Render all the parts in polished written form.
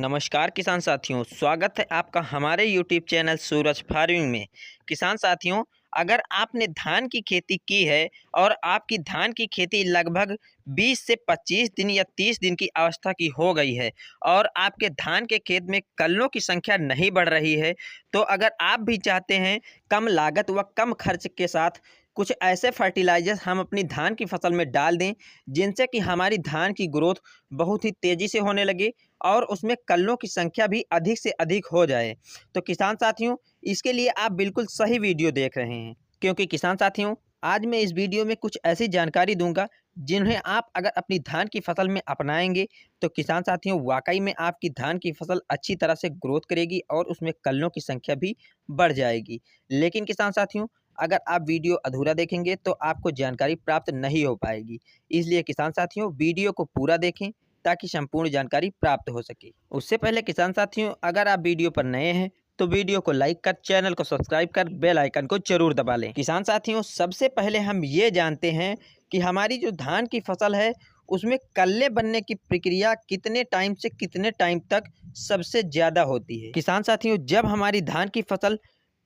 नमस्कार किसान साथियों, स्वागत है आपका हमारे यूट्यूब चैनल सूरज फार्मिंग में। किसान साथियों, अगर आपने धान की खेती की है और आपकी धान की खेती लगभग 20 से 25 दिन या 30 दिन की अवस्था की हो गई है और आपके धान के खेत में कल्लों की संख्या नहीं बढ़ रही है, तो अगर आप भी चाहते हैं कम लागत व कम खर्च के साथ कुछ ऐसे फर्टिलाइजर्स हम अपनी धान की फसल में डाल दें जिनसे कि हमारी धान की ग्रोथ बहुत ही तेज़ी से होने लगे और उसमें कल्लों की संख्या भी अधिक से अधिक हो जाए, तो किसान साथियों इसके लिए आप बिल्कुल सही वीडियो देख रहे हैं। क्योंकि किसान साथियों, आज मैं इस वीडियो में कुछ ऐसी जानकारी दूंगा जिन्हें आप अगर अपनी धान की फसल में अपनाएंगे तो किसान साथियों वाकई में आपकी धान की फसल अच्छी तरह से ग्रोथ करेगी और उसमें कल्लों की संख्या भी बढ़ जाएगी। लेकिन किसान साथियों, अगर आप वीडियो अधूरा देखेंगे तो आपको जानकारी प्राप्त नहीं हो पाएगी। इसलिए किसान साथियों, वीडियो को पूरा देखें ताकि संपूर्ण जानकारी प्राप्त हो सके। उससे पहले किसान साथियों, अगर आप वीडियो पर नए हैं तो वीडियो को लाइक कर, चैनल को सब्सक्राइब कर, बेल आइकन को जरूर दबा लें। किसान साथियों, सबसे पहले हम ये जानते हैं कि हमारी जो धान की फसल है उसमें कल्ले बनने की प्रक्रिया कितने टाइम से कितने टाइम तक सबसे ज़्यादा होती है। किसान साथियों, जब हमारी धान की फसल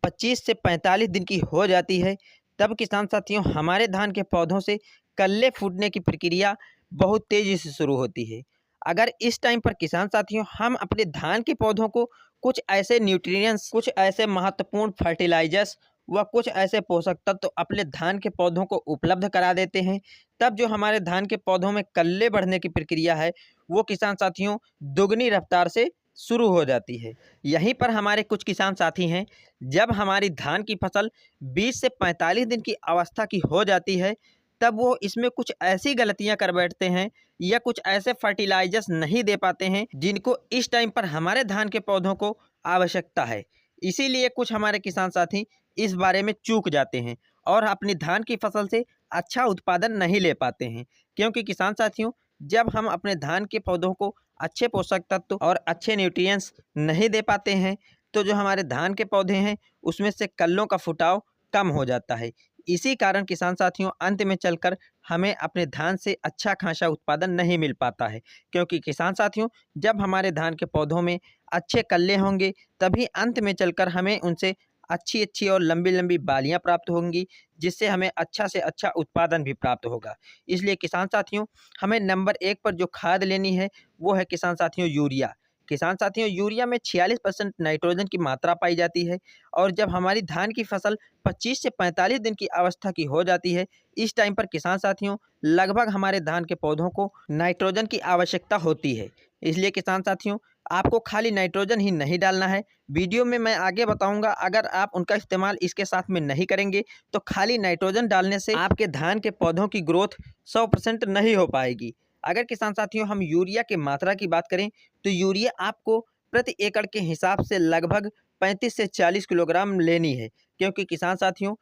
25 से 45 दिन की हो जाती है तब किसान साथियों हमारे धान के पौधों से कल्ले फूटने की प्रक्रिया बहुत तेज़ी से शुरू होती है। अगर इस टाइम पर किसान साथियों हम अपने धान के पौधों को कुछ ऐसे न्यूट्रिएंट्स, कुछ ऐसे महत्वपूर्ण फर्टिलाइजर्स व कुछ ऐसे पोषक तत्व तो अपने धान के पौधों को उपलब्ध करा देते हैं, तब जो हमारे धान के पौधों में कल्ले बढ़ने की प्रक्रिया है वो किसान साथियों दुगनी रफ्तार से शुरू हो जाती है। यहीं पर हमारे कुछ किसान साथी हैं, जब हमारी धान की फसल 20 से 45 दिन की अवस्था की हो जाती है तब वो इसमें कुछ ऐसी गलतियां कर बैठते हैं या कुछ ऐसे फर्टिलाइजर्स नहीं दे पाते हैं जिनको इस टाइम पर हमारे धान के पौधों को आवश्यकता है। इसीलिए कुछ हमारे किसान साथी इस बारे में चूक जाते हैं और अपनी धान की फसल से अच्छा उत्पादन नहीं ले पाते हैं। क्योंकि किसान साथियों, जब हम अपने धान के पौधों को अच्छे पोषक तत्व और अच्छे न्यूट्रिएंट्स नहीं दे पाते हैं तो जो हमारे धान के पौधे हैं उसमें से कल्लों का फुटाव कम हो जाता है। इसी कारण किसान साथियों अंत में चलकर हमें अपने धान से अच्छा खासा उत्पादन नहीं मिल पाता है। क्योंकि किसान साथियों, जब हमारे धान के पौधों में अच्छे कल्ले होंगे तभी अंत में चलकर हमें उनसे अच्छी अच्छी और लंबी लंबी बालियां प्राप्त होंगी, जिससे हमें अच्छा से अच्छा उत्पादन भी प्राप्त होगा। इसलिए किसान साथियों, हमें नंबर 1 पर जो खाद लेनी है वो है किसान साथियों यूरिया। किसान साथियों, यूरिया में 46% नाइट्रोजन की मात्रा पाई जाती है और जब हमारी धान की फसल 25 से 45 दिन की अवस्था की हो जाती है, इस टाइम पर किसान साथियों लगभग हमारे धान के पौधों को नाइट्रोजन की आवश्यकता होती है। इसलिए किसान साथियों, आपको खाली नाइट्रोजन ही नहीं डालना है। वीडियो में मैं आगे बताऊंगा, अगर आप उनका इस्तेमाल इसके साथ में नहीं करेंगे तो खाली नाइट्रोजन डालने से आपके धान के पौधों की ग्रोथ 100% नहीं हो पाएगी। अगर किसान साथियों हम यूरिया की मात्रा की बात करें तो यूरिया आपको प्रति एकड़ के हिसाब से लगभग 35 से 40 किलोग्राम लेनी है। क्योंकि किसान साथियों,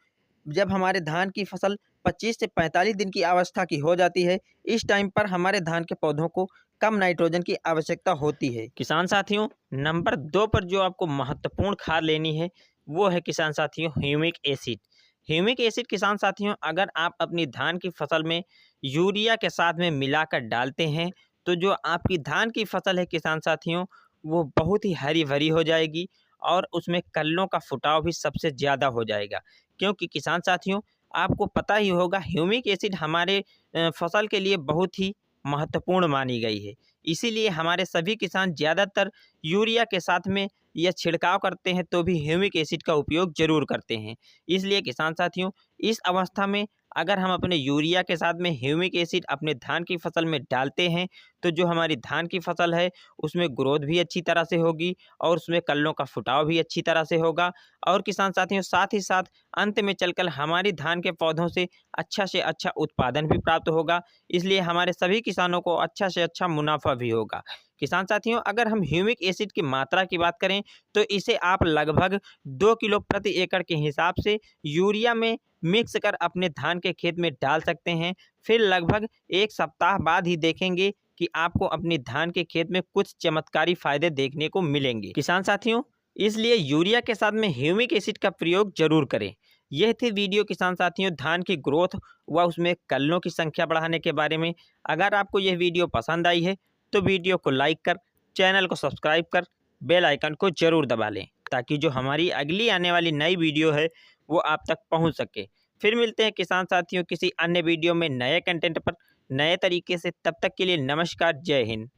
जब हमारे धान की फसल 25 से 45 दिन की अवस्था की हो जाती है, इस टाइम पर हमारे धान के पौधों को कम नाइट्रोजन की आवश्यकता होती है। किसान साथियों, नंबर 2 पर जो आपको महत्वपूर्ण खाद लेनी है वो है किसान साथियों ह्यूमिक एसिड। ह्यूमिक एसिड किसान साथियों अगर आप अपनी धान की फसल में यूरिया के साथ में मिलाकर डालते हैं तो जो आपकी धान की फसल है किसान साथियों वो बहुत ही हरी भरी हो जाएगी और उसमें कल्लों का फुटाव भी सबसे ज़्यादा हो जाएगा। क्योंकि किसान साथियों आपको पता ही होगा ह्यूमिक एसिड हमारे फसल के लिए बहुत ही महत्वपूर्ण मानी गई है। इसीलिए हमारे सभी किसान ज़्यादातर यूरिया के साथ में या छिड़काव करते हैं तो भी ह्यूमिक एसिड का उपयोग ज़रूर करते हैं। इसलिए किसान साथियों इस अवस्था में अगर हम अपने यूरिया के साथ में ह्यूमिक एसिड अपने धान की फसल में डालते हैं तो जो हमारी धान की फसल है उसमें ग्रोथ भी अच्छी तरह से होगी और उसमें कल्लों का फुटाव भी अच्छी तरह से होगा। और किसान साथियों साथ ही साथ अंत में चलकर हमारी धान के पौधों से अच्छा उत्पादन भी प्राप्त होगा। इसलिए हमारे सभी किसानों को अच्छा से अच्छा मुनाफा भी होगा। किसान साथियों अगर हम ह्यूमिक एसिड की मात्रा की बात करें तो इसे आप लगभग 2 किलो प्रति एकड़ के हिसाब से यूरिया में मिक्स कर अपने धान के खेत में डाल सकते हैं। फिर लगभग 1 सप्ताह बाद ही देखेंगे कि आपको अपनी धान के खेत में कुछ चमत्कारी फायदे देखने को मिलेंगे। किसान साथियों, इसलिए यूरिया के साथ में ह्यूमिक एसिड का प्रयोग जरूर करें। यह थी वीडियो किसान साथियों धान की ग्रोथ व उसमें कल्लों की संख्या बढ़ाने के बारे में। अगर आपको यह वीडियो पसंद आई है तो वीडियो को लाइक कर, चैनल को सब्सक्राइब कर बेल आइकन को ज़रूर दबा लें, ताकि जो हमारी अगली आने वाली नई वीडियो है वो आप तक पहुंच सके। फिर मिलते हैं किसान साथियों किसी अन्य वीडियो में नए कंटेंट पर नए तरीके से। तब तक के लिए नमस्कार, जय हिंद।